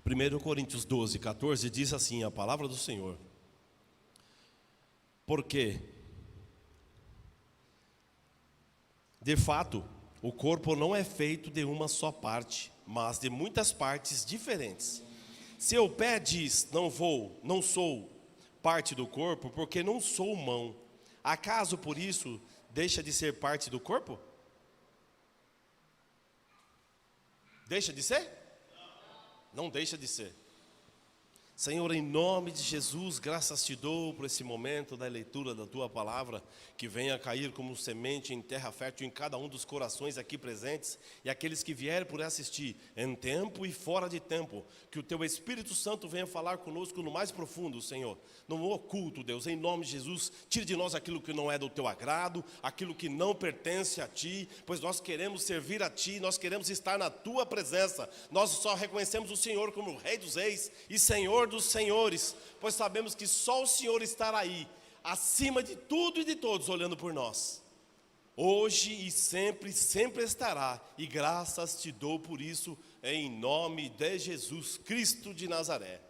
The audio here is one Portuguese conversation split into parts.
1 Coríntios 12, 14 diz assim a palavra do Senhor: porque, de fato, o corpo não é feito de uma só parte, mas de muitas partes diferentes. Se o pé diz, não sou parte do corpo, porque não sou mão, acaso por isso deixa de ser parte do corpo? Deixa de ser? Não deixa de ser. Senhor, em nome de Jesus, graças te dou por esse momento da leitura da tua palavra, que venha cair como semente em terra fértil em cada um dos corações aqui presentes e aqueles que vierem por assistir, em tempo e fora de tempo, que o teu Espírito Santo venha falar conosco no mais profundo, Senhor, no oculto, Deus, em nome de Jesus. Tire de nós aquilo que não é do teu agrado, aquilo que não pertence a ti, pois nós queremos servir a ti, nós queremos estar na tua presença. Nós só reconhecemos o Senhor como o Rei dos Reis e Senhor dos senhores, pois sabemos que só o Senhor estará aí, acima de tudo e de todos, olhando por nós, hoje e sempre, sempre estará, e graças te dou por isso, em nome de Jesus Cristo de Nazaré,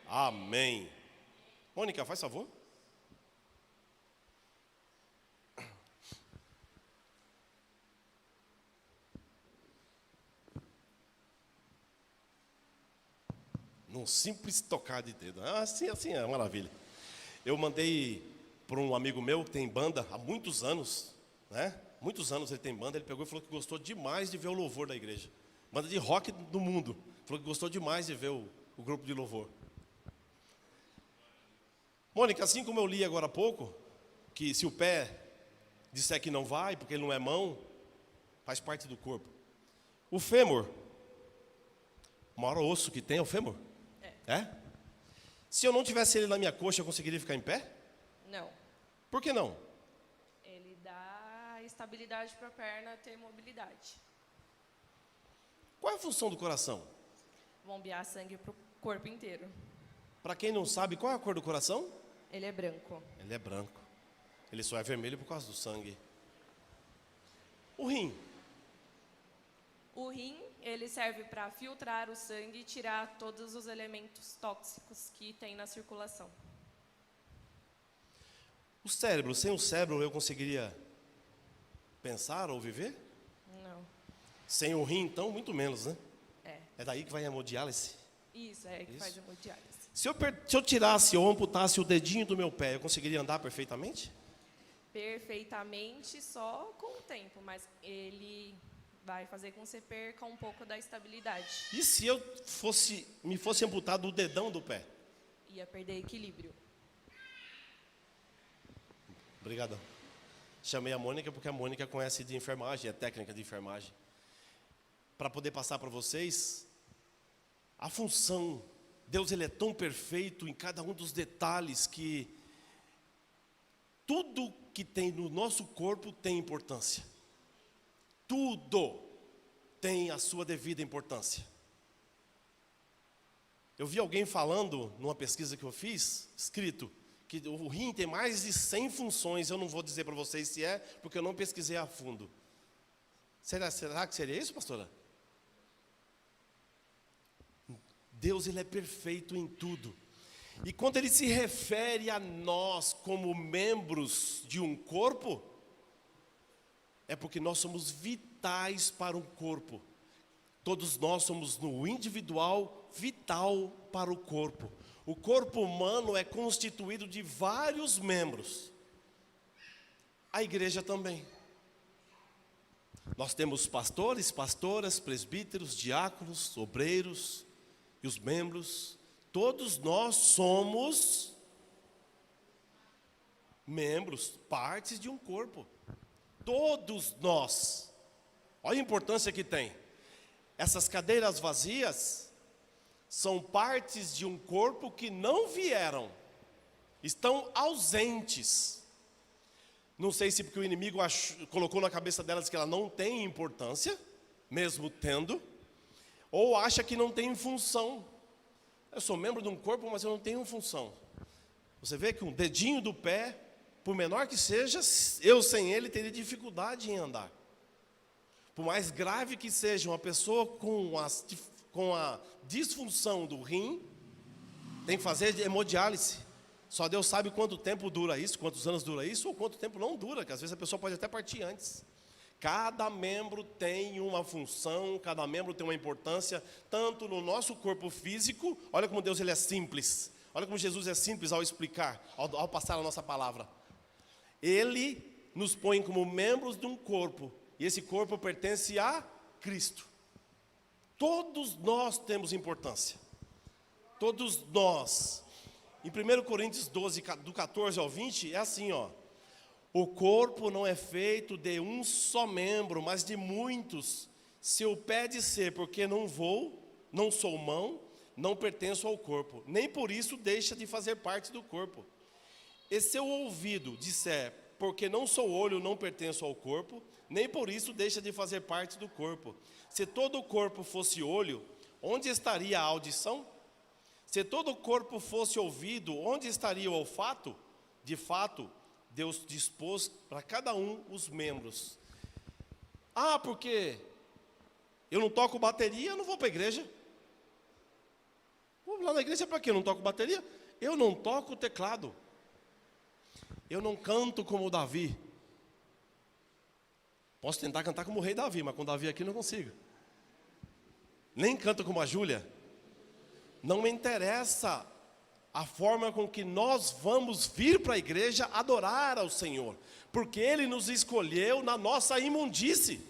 amém. Mônica, faz favor. Num simples tocar de dedo. Assim é maravilha. Eu mandei para um amigo meu que tem banda há muitos anos, né? Muitos anos ele tem banda. Ele pegou e falou que gostou demais de ver o louvor da igreja. Banda de rock do mundo. Falou que gostou demais de ver o grupo de louvor. Mônica, assim como eu li agora há pouco, que se o pé disser que não vai, porque ele não é mão, faz parte do corpo. O fêmur, o maior osso que tem é o fêmur. É? Se eu não tivesse ele na minha coxa, eu conseguiria ficar em pé? Não. Por que não? Ele dá estabilidade para a perna ter mobilidade. Qual é a função do coração? Bombear sangue para o corpo inteiro. Para quem não sabe, qual é a cor do coração? Ele é branco. Ele é branco. Ele só é vermelho por causa do sangue. O rim. O rim, ele serve para filtrar o sangue e tirar todos os elementos tóxicos que tem na circulação. O cérebro, sem o cérebro eu conseguiria pensar ou viver? Não. Sem o rim, então, muito menos, né? É. É daí que vai a hemodiálise? Isso, é que Isso. faz hemodiálise. Se eu tirasse ou amputasse o dedinho do meu pé, eu conseguiria andar perfeitamente? Perfeitamente só com o tempo, mas ele vai fazer com que você perca um pouco da estabilidade. E se me fosse amputado o dedão do pé? Ia perder equilíbrio. Obrigadão. Chamei a Mônica porque a Mônica conhece de enfermagem, é técnica de enfermagem. Para poder passar para vocês a função. Deus, ele é tão perfeito em cada um dos detalhes que tudo que tem no nosso corpo tem importância. Tudo tem a sua devida importância. Eu vi alguém falando, numa pesquisa que eu fiz, escrito, que o rim tem mais de 100 funções. Eu não vou dizer para vocês se é, porque eu não pesquisei a fundo. Será que seria isso, pastora? Deus, ele é perfeito em tudo. E quando ele se refere a nós como membros de um corpo, é porque nós somos vitais para um corpo. Todos nós somos no individual vital para o corpo. O corpo humano é constituído de vários membros. A igreja também. Nós temos pastores, pastoras, presbíteros, diáconos, obreiros e os membros. Todos nós somos membros, partes de um corpo. Todos nós. Olha a importância que tem. Essas cadeiras vazias são partes de um corpo que não vieram, estão ausentes. Não sei se porque o inimigo colocou na cabeça delas que ela não tem importância, mesmo tendo, ou acha que não tem função. Eu sou membro de um corpo, mas eu não tenho função. Você vê que um dedinho do pé, por menor que seja, eu sem ele teria dificuldade em andar. Por mais grave que seja, uma pessoa com as com a disfunção do rim, tem que fazer hemodiálise. Só Deus sabe quanto tempo dura isso, quantos anos dura isso, ou quanto tempo não dura, que às vezes a pessoa pode até partir antes. Cada membro tem uma função, cada membro tem uma importância, tanto no nosso corpo físico, olha como Deus ele é simples, olha como Jesus é simples ao explicar, ao passar a nossa palavra. Ele nos põe como membros de um corpo, e esse corpo pertence a Cristo. Todos nós temos importância, todos nós. Em 1 Coríntios 12, do 14 ao 20, é assim, ó. O corpo não é feito de um só membro, mas de muitos. Se o pé disser, porque não vou, não sou mão, não pertenço ao corpo, nem por isso deixa de fazer parte do corpo. E se o ouvido disser, porque não sou olho, não pertenço ao corpo, nem por isso deixa de fazer parte do corpo. Se todo o corpo fosse olho, onde estaria a audição? Se todo o corpo fosse ouvido, onde estaria o olfato? De fato, Deus dispôs para cada um os membros. Ah, porque eu não toco bateria, eu não vou para a igreja. Vou lá na igreja para quê? Eu não toco bateria? Eu não toco teclado. Eu não canto como o Davi. Posso tentar cantar como o rei Davi, mas com o Davi aqui não consigo. Nem canto como a Júlia. Não me interessa a forma com que nós vamos vir para a igreja adorar ao Senhor, porque Ele nos escolheu na nossa imundície,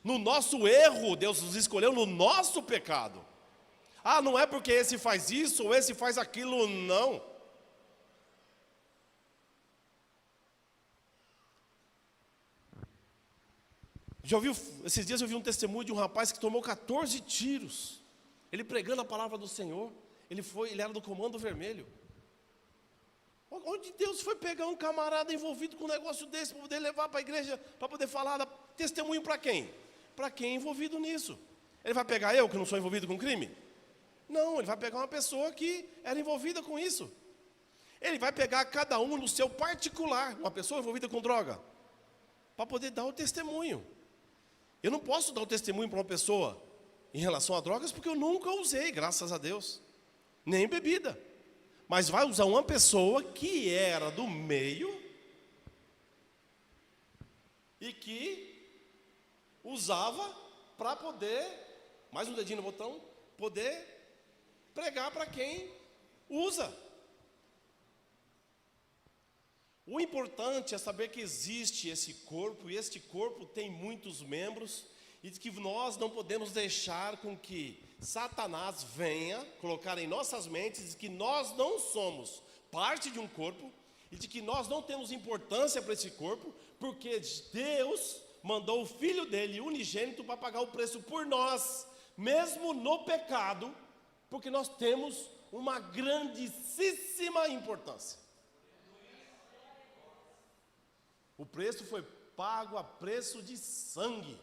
no nosso erro. Deus nos escolheu no nosso pecado. Ah, não é porque esse faz isso ou esse faz aquilo, não. Já ouviu, esses dias eu vi um testemunho de um rapaz que tomou 14 tiros, ele pregando a palavra do Senhor. Ele era do Comando Vermelho. Onde Deus foi pegar um camarada envolvido com um negócio desse para poder levar para a igreja, para poder falar testemunho para quem? Para quem é envolvido nisso. Ele vai pegar eu que não sou envolvido com crime? Não, ele vai pegar uma pessoa que era envolvida com isso. Ele vai pegar cada um no seu particular, uma pessoa envolvida com droga, para poder dar o testemunho. Eu não posso dar o testemunho para uma pessoa em relação a drogas, porque eu nunca usei, graças a Deus. Nem bebida, mas vai usar uma pessoa que era do meio e que usava para poder, mais um dedinho no botão, poder pregar para quem usa. O importante é saber que existe esse corpo, e este corpo tem muitos membros, e que nós não podemos deixar com que Satanás venha colocar em nossas mentes que nós não somos parte de um corpo e de que nós não temos importância para esse corpo, porque Deus mandou o Filho dele, unigênito, para pagar o preço por nós, mesmo no pecado, porque nós temos uma grandíssima importância. O preço foi pago a preço de sangue.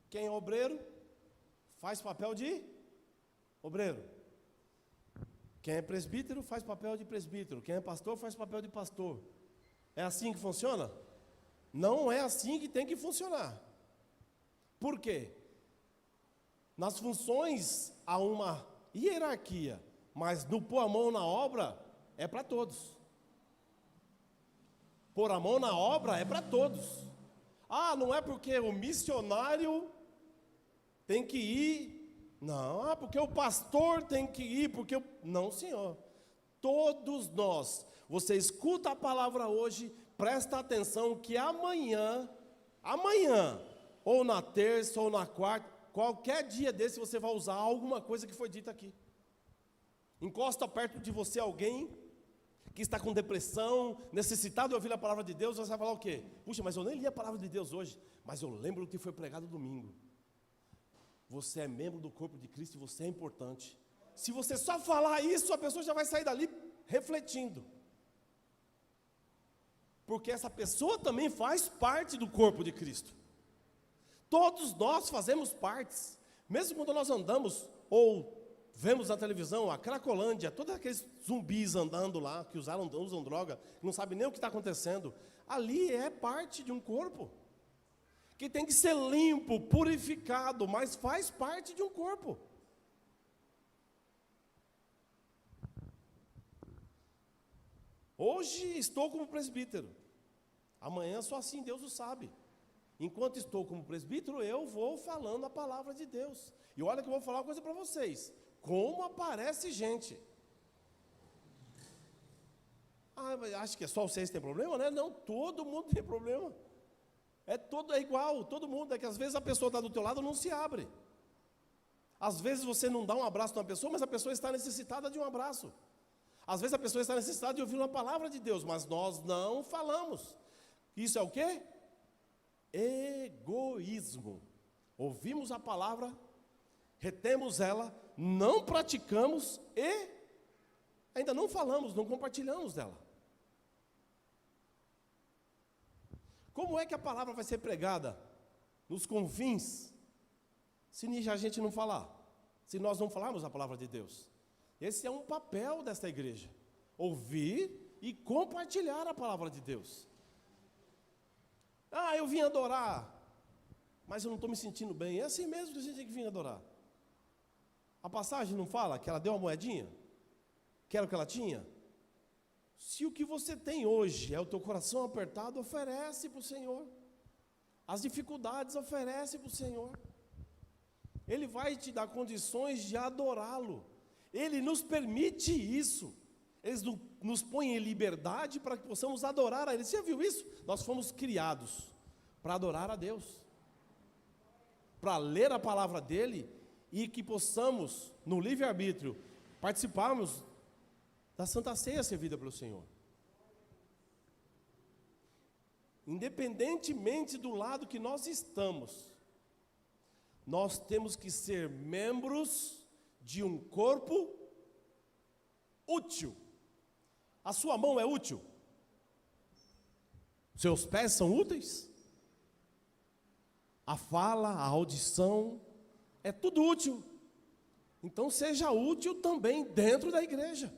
Quem é obreiro, faz papel de obreiro. Quem é presbítero, faz papel de presbítero. Quem é pastor, faz papel de pastor. É assim que funciona? Não é assim que tem que funcionar. Por quê? Nas funções há uma hierarquia, mas no pôr a mão na obra é para todos. Pôr a mão na obra é para todos. Ah, não é porque o missionário tem que ir, não, porque o pastor tem que ir, não, senhor, todos nós, você escuta a palavra hoje, presta atenção que amanhã, ou na terça, ou na quarta, qualquer dia desse você vai usar alguma coisa que foi dita aqui. Encosta perto de você alguém que está com depressão, necessitado de ouvir a palavra de Deus, você vai falar o quê? Puxa, mas eu nem li a palavra de Deus hoje, mas eu lembro do que foi pregado domingo. Você é membro do corpo de Cristo e você é importante. Se você só falar isso, a pessoa já vai sair dali refletindo. Porque essa pessoa também faz parte do corpo de Cristo. Todos nós fazemos partes. Mesmo quando nós andamos ou vemos na televisão a Cracolândia, todos aqueles zumbis andando lá, que usam droga, não sabem nem o que está acontecendo. Ali é parte de um corpo. que tem que ser limpo, purificado, mas faz parte de um corpo. Hoje estou como presbítero, amanhã só assim Deus o sabe. Enquanto estou como presbítero, eu vou falando a palavra de Deus. E olha que eu vou falar uma coisa para vocês. Como aparece gente. Mas acho que é só vocês que têm problema, né? Não, todo mundo tem problema. É igual, todo mundo. É que às vezes a pessoa está do teu lado e não se abre. Às vezes você não dá um abraço numa pessoa, mas a pessoa está necessitada de um abraço. Às vezes a pessoa está necessitada de ouvir uma palavra de Deus, mas nós não falamos. Isso é o quê? Egoísmo. Ouvimos a palavra, retemos ela, não praticamos e ainda não falamos, não compartilhamos dela. Como é que a palavra vai ser pregada nos confins se a gente não falar? Se nós não falarmos a palavra de Deus? Esse é um papel desta igreja. Ouvir e compartilhar a palavra de Deus. Eu vim adorar, mas eu não estou me sentindo bem. É assim mesmo que a gente tem que vir adorar. A passagem não fala que ela deu uma moedinha? Que era o que ela tinha? Se o que você tem hoje é o teu coração apertado, oferece para o Senhor. As dificuldades, oferece para o Senhor. Ele vai te dar condições de adorá-lo. Ele nos permite isso. Ele nos põe em liberdade para que possamos adorar a Ele. Você já viu isso? Nós fomos criados para adorar a Deus, para ler a palavra dEle e que possamos, no livre-arbítrio, participarmos da Santa Ceia servida pelo Senhor. Independentemente do lado que nós estamos, nós temos que ser membros de um corpo útil. A sua mão é útil? Seus pés são úteis? A fala, a audição, é tudo útil. Então seja útil também dentro da igreja.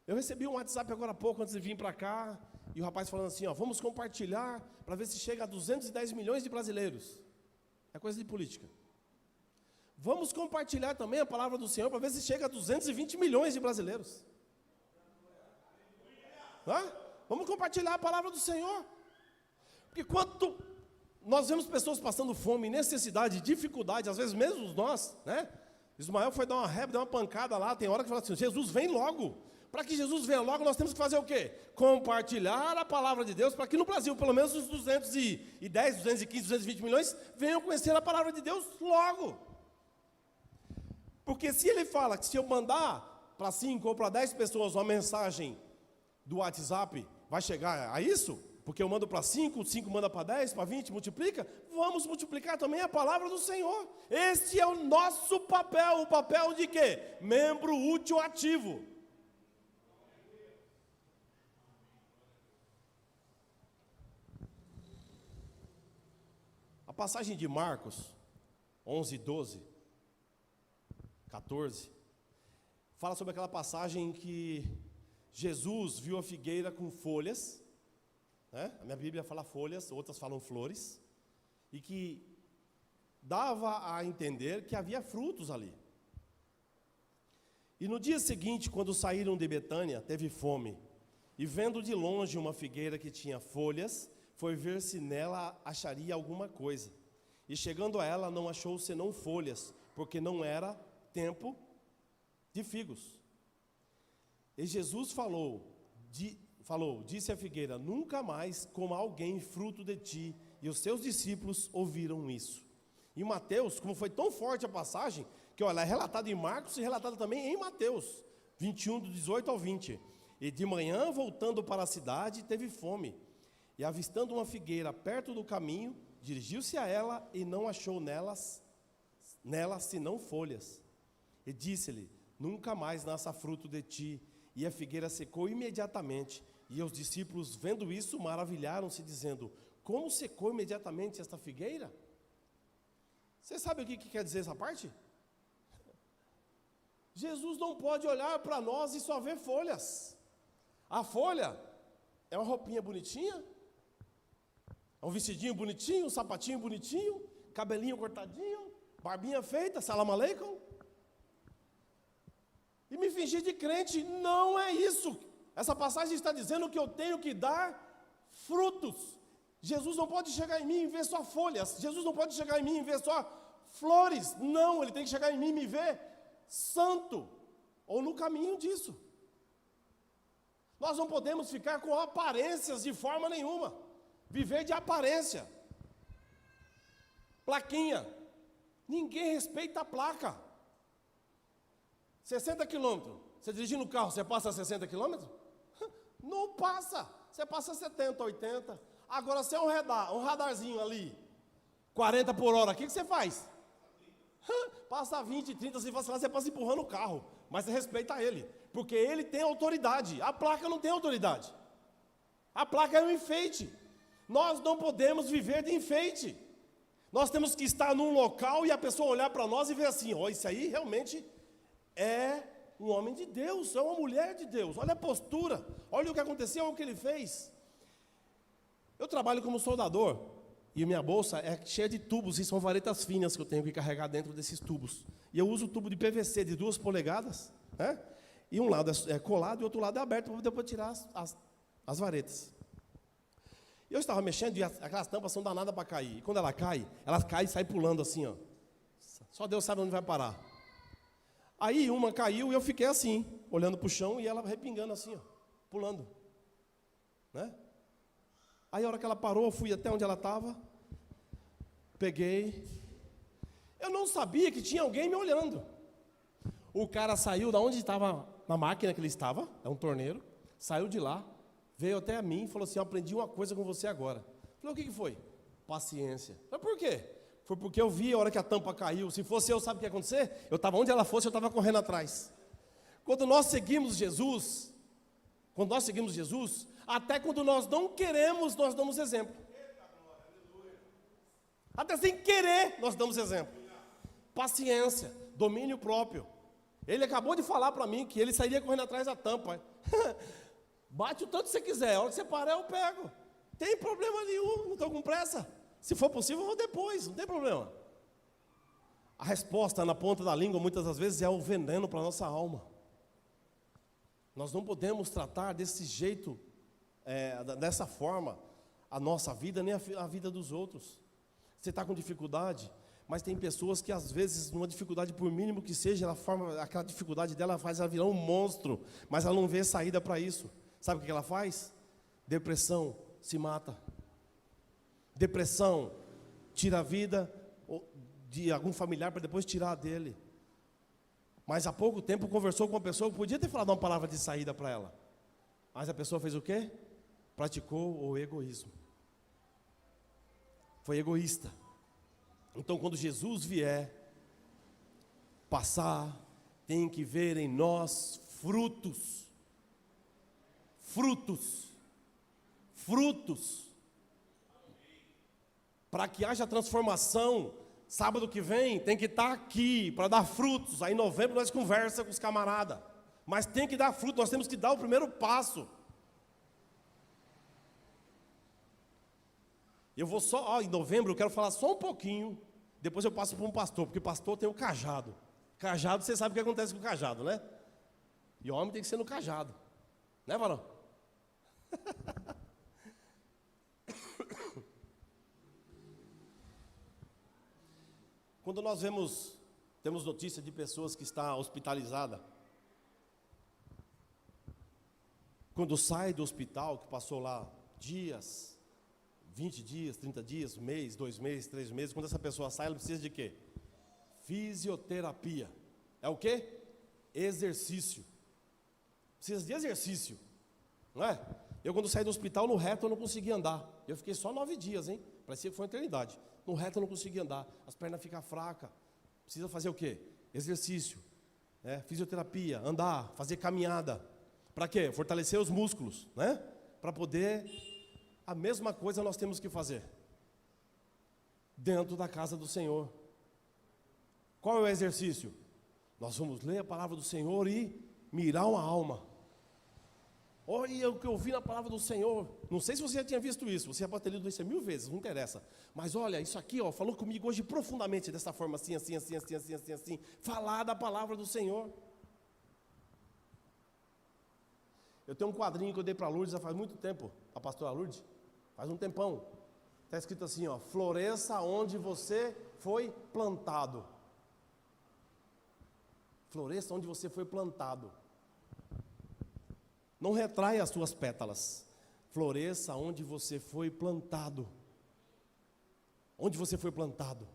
Eu recebi um WhatsApp agora há pouco, antes de vir para cá, e o rapaz falando assim, vamos compartilhar para ver se chega a 210 milhões de brasileiros. É coisa de política. Vamos compartilhar também a palavra do Senhor para ver se chega a 220 milhões de brasileiros. Vamos compartilhar a palavra do Senhor. Porque quando nós vemos pessoas passando fome, necessidade, dificuldade, às vezes mesmo nós, né? Ismael foi dar uma rébia, deu uma pancada lá, tem hora que fala assim, Jesus vem logo. Para que Jesus venha logo, nós temos que fazer o quê? Compartilhar a palavra de Deus, para que no Brasil, pelo menos os 210, 215, 220 milhões, venham conhecer a palavra de Deus logo. Porque se ele fala que se eu mandar para 5 ou para 10 pessoas uma mensagem do WhatsApp, vai chegar a isso? Porque eu mando para 5, 5 manda para 10, para 20, multiplica? Vamos multiplicar também a palavra do Senhor. Este é o nosso papel. O papel de quê? Membro útil ativo. A passagem de Marcos 11, 12, 14, fala sobre aquela passagem que Jesus viu a figueira com folhas, né? A minha Bíblia fala folhas, outras falam flores, e que dava a entender que havia frutos ali. E no dia seguinte, quando saíram de Betânia, teve fome, e vendo de longe uma figueira que tinha folhas, foi ver se nela acharia alguma coisa. E chegando a ela, não achou senão folhas, porque não era tempo de figos. E Jesus disse à figueira, nunca mais coma alguém fruto de ti. E os seus discípulos ouviram isso. E Mateus, como foi tão forte a passagem, que olha, é relatada em Marcos e relatada também em Mateus 21, do 18 ao 20. E de manhã, voltando para a cidade, teve fome. E avistando uma figueira perto do caminho, dirigiu-se a ela e não achou nela senão folhas. E disse-lhe, nunca mais nasça fruto de ti. E a figueira secou imediatamente. E os discípulos, vendo isso, maravilharam-se, dizendo, como secou imediatamente esta figueira? Você sabe o que quer dizer essa parte? Jesus não pode olhar para nós e só ver folhas. A folha é uma roupinha bonitinha, um vestidinho bonitinho, um sapatinho bonitinho, cabelinho cortadinho, barbinha feita, salam aleikum. E me fingir de crente, não é isso. Essa passagem está dizendo que eu tenho que dar frutos. Jesus não pode chegar em mim e ver só folhas. Jesus não pode chegar em mim e ver só flores. Não, Ele tem que chegar em mim e me ver santo, ou no caminho disso. Nós não podemos ficar com aparências de forma nenhuma. Viver de aparência. Plaquinha. Ninguém respeita a placa. 60 quilômetros. Você dirigindo o carro, você passa 60 quilômetros? Não passa. Você passa 70, 80. Agora, se é um radarzinho ali, 40 por hora, o que você faz? Passa 20, 30, você passa empurrando o carro. Mas você respeita ele, porque ele tem autoridade. A placa não tem autoridade. A placa é um enfeite. Nós não podemos viver de enfeite. Nós temos que estar num local e a pessoa olhar para nós e ver assim, ó, isso aí realmente é um homem de Deus, é uma mulher de Deus. Olha a postura, olha o que aconteceu, olha o que ele fez. Eu trabalho como soldador e minha bolsa é cheia de tubos e são varetas finas que eu tenho que carregar dentro desses tubos. E eu uso tubo de PVC de 2 polegadas, né? E um lado é colado e o outro lado é aberto para depois tirar as varetas. Eu estava mexendo e aquelas tampas são danadas para cair. E quando ela cai e sai pulando assim, ó. Só Deus sabe onde vai parar. Aí uma caiu e eu fiquei assim, olhando para o chão e ela repingando assim, ó, pulando. Né? Aí a hora que ela parou, eu fui até onde ela estava, peguei. Eu não sabia que tinha alguém me olhando. O cara saiu da onde estava, na máquina que ele estava, é um torneiro, saiu de lá, veio até a mim e falou assim, eu aprendi uma coisa com você agora. Eu falei, o que foi? Paciência. Mas por quê? Foi porque eu vi a hora que a tampa caiu. Se fosse eu, sabe o que ia acontecer? Eu estava onde ela fosse, eu estava correndo atrás. Quando nós seguimos Jesus, até quando nós não queremos, nós damos exemplo. Até sem querer, nós damos exemplo. Paciência, domínio próprio. Ele acabou de falar para mim que ele sairia correndo atrás da tampa. Bate o tanto que você quiser, a hora que você parar eu pego. Tem problema nenhum, não estou com pressa. Se for possível eu vou depois, não tem problema. A resposta na ponta da língua muitas das vezes é o veneno para a nossa alma. Nós não podemos tratar desse jeito, dessa forma, a nossa vida nem a vida dos outros. Você está com dificuldade, mas tem pessoas que às vezes, numa dificuldade, por mínimo que seja, aquela dificuldade dela faz ela virar um monstro, mas ela não vê saída para isso. Sabe o que ela faz? Depressão, se mata. Depressão, tira a vida de algum familiar para depois tirar a dele. Mas há pouco tempo conversou com uma pessoa que podia ter falado uma palavra de saída para ela. Mas a pessoa fez o quê? Praticou o egoísmo. Foi egoísta. Então, quando Jesus vier passar, tem que ver em nós frutos. Frutos. Frutos. Para que haja transformação, sábado que vem tem que estar aqui para dar frutos. Aí em novembro nós conversamos com os camaradas. Mas tem que dar fruto, nós temos que dar o primeiro passo. Eu vou só, em novembro eu quero falar só um pouquinho. Depois eu passo para um pastor, porque pastor tem o cajado. Cajado, você sabe o que acontece com o cajado, né? E homem tem que ser no cajado. Né, varão? Quando nós temos notícia de pessoas que estão hospitalizadas, quando sai do hospital, que passou lá dias, 20 dias, 30 dias, mês, 2 meses, 3 meses, quando essa pessoa sai, ela precisa de quê? Fisioterapia. É o quê? Exercício. Precisa de exercício, não é? Eu quando saí do hospital, no reto eu não conseguia andar. Eu fiquei só 9 dias, hein? Parecia que foi uma eternidade. No reto eu não conseguia andar, as pernas ficam fracas. Precisa fazer o quê? Exercício, fisioterapia, andar, fazer caminhada. Para quê? Fortalecer os músculos, né? Para poder... A mesma coisa nós temos que fazer. Dentro da casa do Senhor. Qual é o exercício? Nós vamos ler a palavra do Senhor e mirar uma alma. Olha o que eu vi na palavra do Senhor. Não sei se você já tinha visto isso. Você já pode ter lido isso 1000 vezes, não interessa. Mas olha, isso aqui, ó, falou comigo hoje profundamente, dessa forma, assim. Falar da palavra do Senhor. Eu tenho um quadrinho que eu dei para a Lourdes já faz muito tempo. A pastora Lourdes, faz um tempão. Está escrito assim, ó: floresça onde você foi plantado. Floresça onde você foi plantado. Não retraia as suas pétalas. Floresça onde você foi plantado. Onde você foi plantado.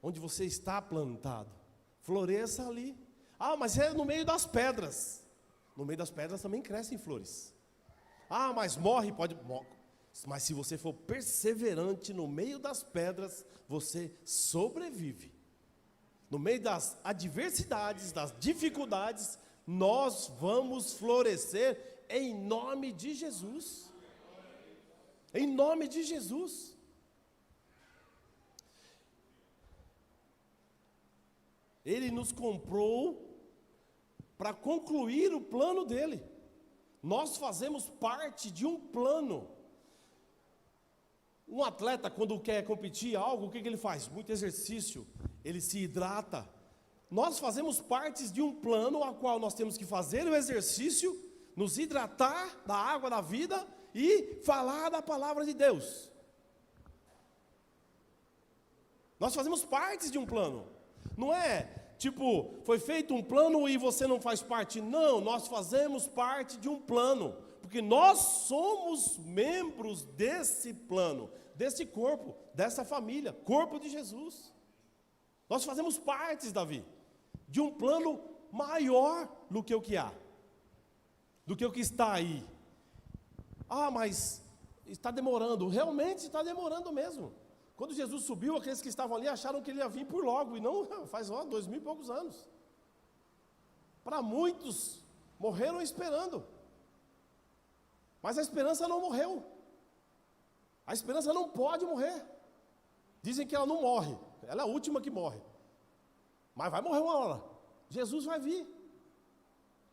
Onde você está plantado. Floresça ali. Ah, mas é no meio das pedras. No meio das pedras também crescem flores. Ah, mas morre, pode... Mas se você for perseverante no meio das pedras, você sobrevive. No meio das adversidades, das dificuldades, nós vamos florescer em nome de Jesus. Em nome de Jesus. Ele nos comprou para concluir o plano dele. Nós fazemos parte de um plano. Um atleta, quando quer competir algo, o que ele faz? Muito exercício, ele se hidrata. Nós fazemos parte de um plano a qual nós temos que fazer o exercício, nos hidratar da água da vida e falar da palavra de Deus. Nós fazemos parte de um plano. Não é tipo, foi feito um plano e você não faz parte. Não, nós fazemos parte de um plano. Porque nós somos membros desse plano, desse corpo, dessa família, corpo de Jesus. Nós fazemos parte, Davi, de um plano maior do que o que há, do que o que está aí. Ah, mas está demorando. Realmente está demorando mesmo. Quando Jesus subiu, aqueles que estavam ali acharam que ele ia vir por logo, e não faz 2000 e poucos anos. Para muitos, morreram esperando. Mas a esperança não morreu. A esperança não pode morrer. Dizem que ela não morre. Ela é a última que morre. Mas vai morrer uma hora. Jesus vai vir.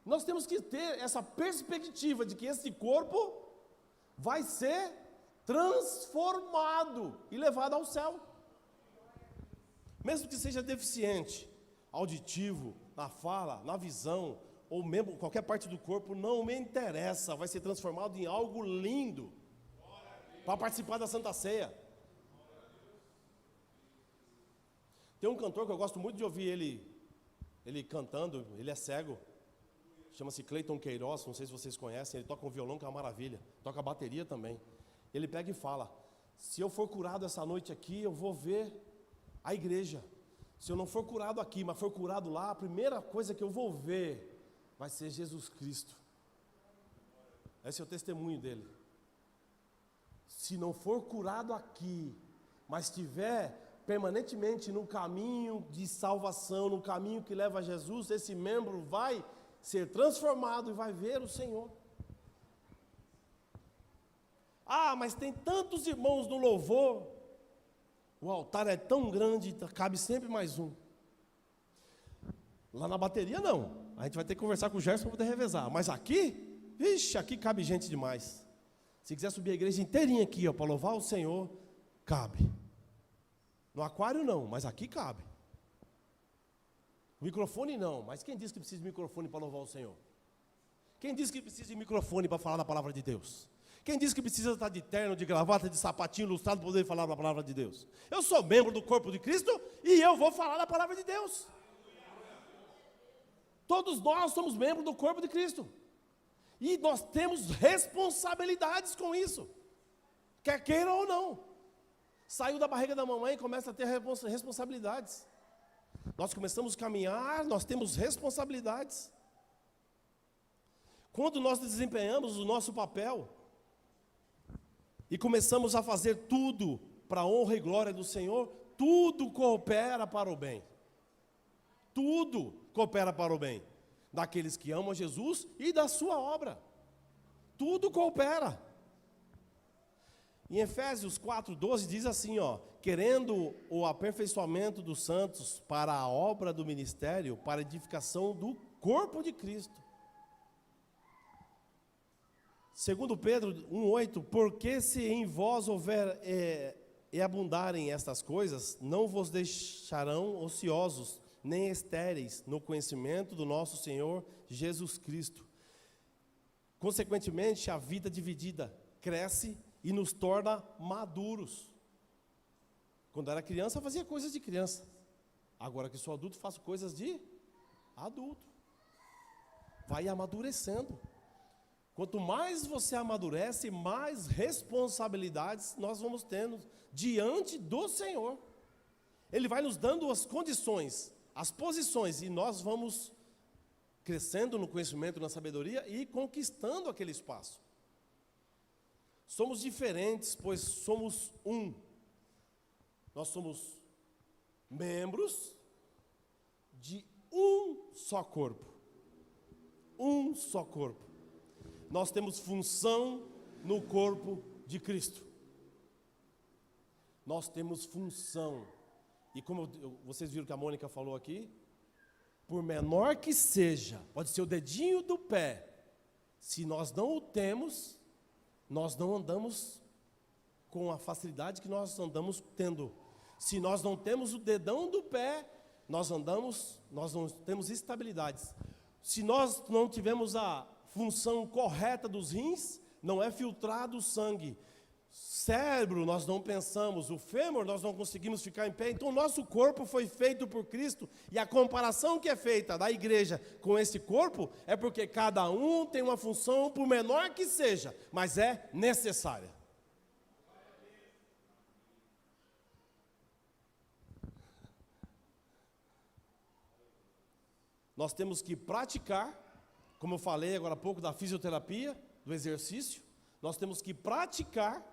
Nós temos que ter essa perspectiva de que esse corpo vai ser transformado e levado ao céu. Mesmo que seja deficiente, auditivo, na fala, na visão, ou mesmo qualquer parte do corpo, não me interessa, vai ser transformado em algo lindo, para participar da Santa Ceia. Tem um cantor que eu gosto muito de ouvir ele cantando, ele é cego, chama-se Cleiton Queiroz, não sei se vocês conhecem, ele toca um violão que é uma maravilha, toca bateria também. Ele pega e fala: se eu for curado essa noite aqui, eu vou ver a igreja. Se eu não for curado aqui, mas for curado lá, a primeira coisa que eu vou ver vai ser Jesus Cristo. Esse é o testemunho dele. Se não for curado aqui, mas estiver permanentemente no caminho de salvação, no caminho que leva a Jesus, esse membro vai ser transformado e vai ver o Senhor. Ah, mas tem tantos irmãos no louvor, o altar é tão grande, cabe sempre mais um. Lá na bateria não, a gente vai ter que conversar com o Gerson para poder revezar, mas aqui, vixe, aqui cabe gente demais. Se quiser subir a igreja inteirinha aqui, ó, para louvar o Senhor, cabe. No aquário não, mas aqui cabe. O microfone não, mas quem disse que precisa de microfone para louvar o Senhor? Quem disse que precisa de microfone para falar da palavra de Deus? Quem disse que precisa estar de terno, de gravata, de sapatinho lustrado para poder falar da palavra de Deus? Eu sou membro do corpo de Cristo e eu vou falar da palavra de Deus. Todos nós somos membros do corpo de Cristo. E nós temos responsabilidades com isso. Quer queira ou não. Saiu da barriga da mamãe e começa a ter responsabilidades. Nós começamos a caminhar, nós temos responsabilidades. Quando nós desempenhamos o nosso papel e começamos a fazer tudo para a honra e glória do Senhor, tudo coopera para o bem. Tudo coopera para o bem daqueles que amam Jesus e da sua obra. Tudo coopera. Em Efésios 4:12 diz assim, ó: querendo o aperfeiçoamento dos santos para a obra do ministério, para a edificação do corpo de Cristo. Segundo Pedro 1,8, porque se em vós houver e abundarem estas coisas, não vos deixarão ociosos, nem estéreis no conhecimento do nosso Senhor Jesus Cristo. Consequentemente, a vida dividida cresce e nos torna maduros. Quando era criança, eu fazia coisas de criança. Agora que sou adulto, faço coisas de adulto. Vai amadurecendo. Quanto mais você amadurece, mais responsabilidades nós vamos tendo diante do Senhor. Ele vai nos dando as condições, as posições, e nós vamos crescendo no conhecimento, na sabedoria e conquistando aquele espaço. Somos diferentes, pois somos um. Nós somos membros de um só corpo. Um só corpo. Nós temos função no corpo de Cristo. Nós temos função. E como vocês viram que a Mônica falou aqui, por menor que seja, pode ser o dedinho do pé, se nós não o temos, nós não andamos com a facilidade que nós andamos tendo. Se nós não temos o dedão do pé, nós não temos estabilidade. Se nós não tivermos a função correta dos rins, não é filtrado o sangue. Cérebro, nós não pensamos. O fêmur, nós não conseguimos ficar em pé. Então, o nosso corpo foi feito por Cristo. E a comparação que é feita da igreja com esse corpo é porque cada um tem uma função, por menor que seja, mas é necessária. Nós temos que praticar, como eu falei agora há pouco da fisioterapia, do exercício, nós temos que praticar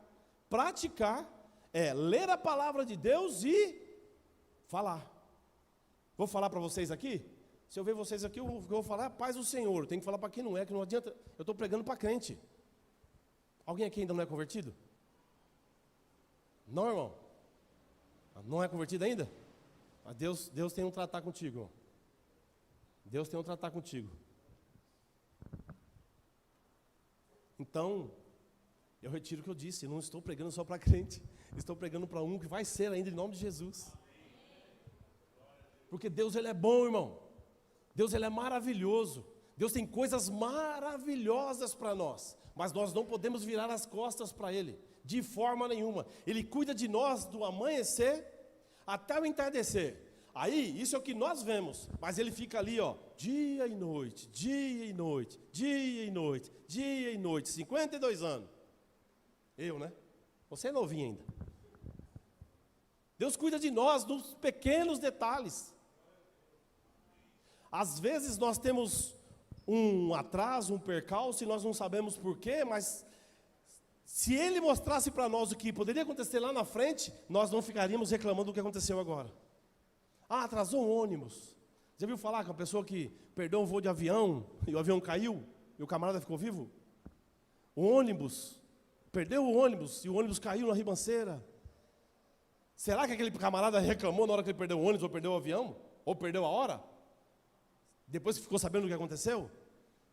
é ler a palavra de Deus e falar. Vou falar para vocês aqui? Se eu ver vocês aqui, eu vou falar paz do Senhor. Tem que falar para quem não é, que não adianta. Eu estou pregando para crente. Alguém aqui ainda não é convertido? Não, irmão? Não é convertido ainda? Mas Deus tem um tratar contigo, irmão. Deus tem um tratar contigo. Então, eu retiro o que eu disse, eu não estou pregando só para crente, estou pregando para um que vai ser ainda em nome de Jesus. Porque Deus, Ele é bom, irmão. Deus, Ele é maravilhoso. Deus tem coisas maravilhosas para nós, mas nós não podemos virar as costas para Ele, de forma nenhuma. Ele cuida de nós do amanhecer até o entardecer. Aí, isso é o que nós vemos, mas Ele fica ali, ó, dia e noite, dia e noite, dia e noite, dia e noite, 52 anos. Eu, né? Você é novinho ainda. Deus cuida de nós nos pequenos detalhes. Às vezes nós temos um atraso, um percalço, e nós não sabemos porquê, mas se Ele mostrasse para nós o que poderia acontecer lá na frente, nós não ficaríamos reclamando do que aconteceu agora. Ah, atrasou um ônibus. Já viu falar com a pessoa que perdeu um voo de avião, e o avião caiu, e o camarada ficou vivo? O ônibus, perdeu o ônibus, e o ônibus caiu na ribanceira. Será que aquele camarada reclamou na hora que ele perdeu o ônibus, ou perdeu o avião? Ou perdeu a hora? Depois que ficou sabendo o que aconteceu?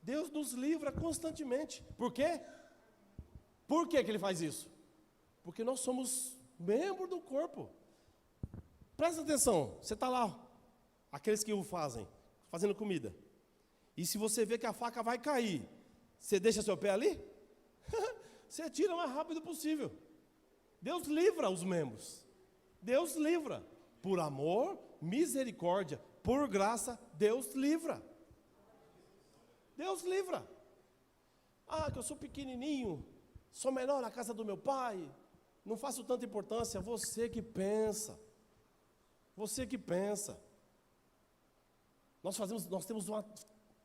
Deus nos livra constantemente. Por quê? Por que Ele faz isso? Porque nós somos membro do corpo. Presta atenção, você está lá, aqueles que o fazem, fazendo comida. E se você vê que a faca vai cair, você deixa seu pé ali? Você tira o mais rápido possível. Deus livra os membros. Deus livra. Por amor, misericórdia, por graça, Deus livra. Deus livra. Ah, que eu sou pequenininho, sou menor na casa do meu pai, não faço tanta importância. Você que pensa. Você que pensa. Nós temos uma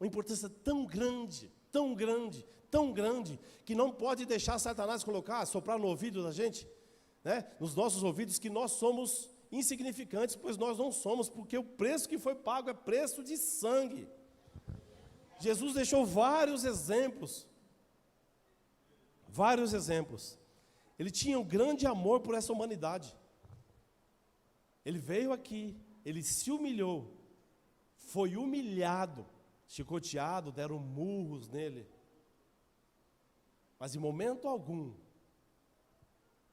importância tão grande, tão grande, tão grande, que não pode deixar Satanás soprar no ouvido da gente, né, nos nossos ouvidos, que nós somos insignificantes, pois nós não somos, porque o preço que foi pago é preço de sangue. Jesus deixou vários exemplos. Vários exemplos. Ele tinha um grande amor por essa humanidade. Ele veio aqui, ele se humilhou, foi humilhado, chicoteado, deram murros nele. Mas em momento algum,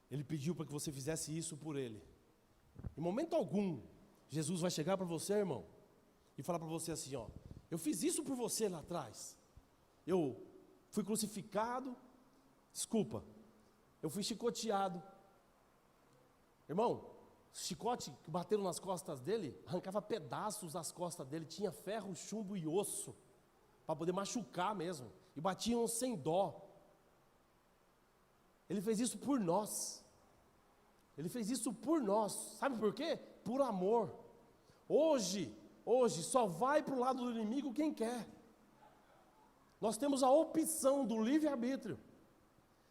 Ele pediu para que você fizesse isso por Ele. Em momento algum, Jesus vai chegar para você, irmão, e falar para você assim, ó, eu fiz isso por você lá atrás. Eu fui crucificado, desculpa, eu fui chicoteado. Irmão, chicote que bateram nas costas dele, arrancava pedaços das costas dele, tinha ferro, chumbo e osso, para poder machucar mesmo, e batiam sem dó. Ele fez isso por nós. Ele fez isso por nós. Sabe por quê? Por amor. Hoje só vai para o lado do inimigo quem quer. Nós temos a opção do livre-arbítrio,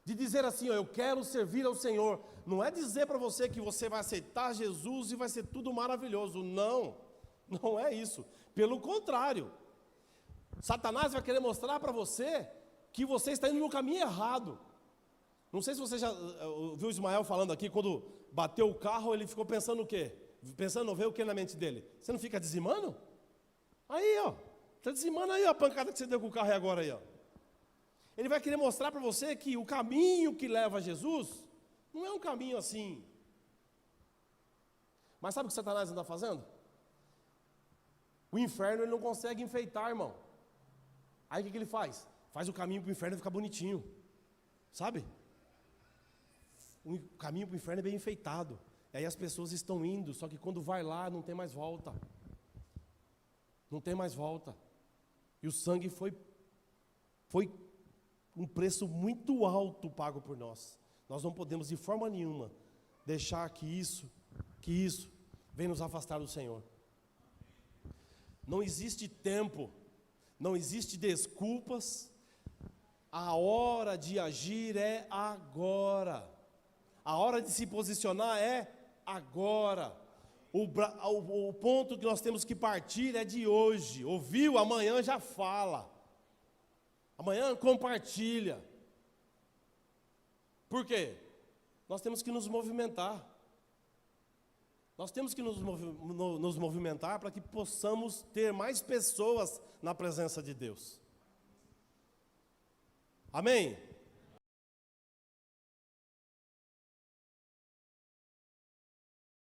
de dizer assim, ó, eu quero servir ao Senhor. Não é dizer para você que você vai aceitar Jesus e vai ser tudo maravilhoso. Não, não é isso. Pelo contrário, Satanás vai querer mostrar para você que você está indo no caminho errado. Não sei se você já viu o Ismael falando aqui, quando bateu o carro, ele ficou pensando o quê? Pensando, ver o que na mente dele? Você não fica dizimando? Aí, ó, está dizimando aí, ó, a pancada que você deu com o carro agora aí, ó. Ele vai querer mostrar para você que o caminho que leva a Jesus não é um caminho assim. Mas sabe o que Satanás anda fazendo? O inferno ele não consegue enfeitar, irmão. Aí o que ele faz? Faz o caminho para o inferno ficar bonitinho. Sabe? O caminho para o inferno é bem enfeitado. E aí as pessoas estão indo, só que quando vai lá não tem mais volta. Não tem mais volta. E o sangue foi um preço muito alto pago por nós. Nós não podemos de forma nenhuma deixar que isso venha nos afastar do Senhor. Não existe tempo, não existe desculpas. A hora de agir é agora. A hora de se posicionar é agora. O ponto que nós temos que partir é de hoje. Ouviu? Amanhã já fala. Amanhã compartilha. Por quê? Nós temos que nos movimentar. Nós temos que nos movimentar para que possamos ter mais pessoas na presença de Deus. Amém?